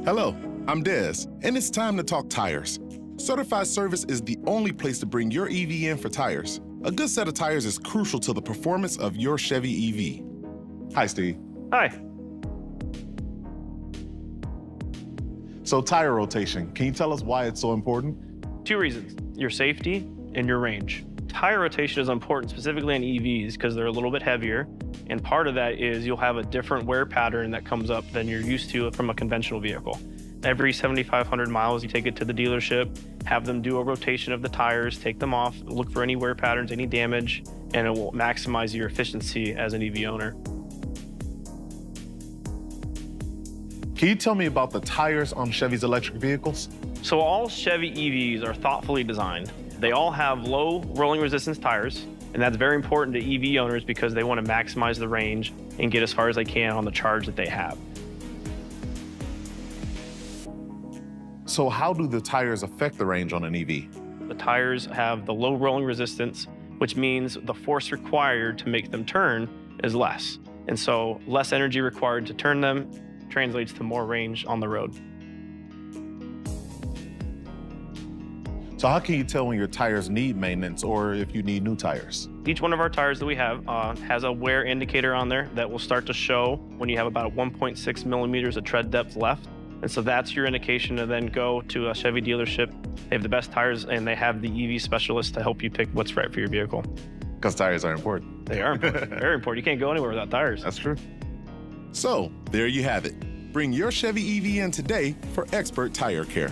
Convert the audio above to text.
Hello, I'm Dez, and it's time to talk tires. Certified Service is the only place to bring your EV in for tires. A good set of tires is crucial to the performance of your Chevy EV. Hi, Steve. Hi. So tire rotation, can you tell us why it's so important? 2 reasons, your safety and your range. Tire rotation is important specifically on EVs because they're a little bit heavier, and part of that is you'll have a different wear pattern that comes up than you're used to from a conventional vehicle. Every 7,500 miles, you take it to the dealership, have them do a rotation of the tires, take them off, look for any wear patterns, any damage, and it will maximize your efficiency as an EV owner. Can you tell me about the tires on Chevy's electric vehicles? So all Chevy EVs are thoughtfully designed. They all have low rolling resistance tires, and that's very important to EV owners because they want to maximize the range and get as far as they can on the charge that they have. So how do the tires affect the range on an EV? The tires have the low rolling resistance, which means the force required to make them turn is less. And so less energy required to turn them translates to more range on the road. So how can you tell when your tires need maintenance or if you need new tires? Each one of our tires that we have has a wear indicator on there that will start to show when you have about 1.6 millimeters of tread depth left. And so that's your indication to then go to a Chevy dealership. They have the best tires and they have the EV specialist to help you pick what's right for your vehicle. Because tires are important. They are important, very important. You can't go anywhere without tires. That's true. So there you have it. Bring your Chevy EV in today for expert tire care.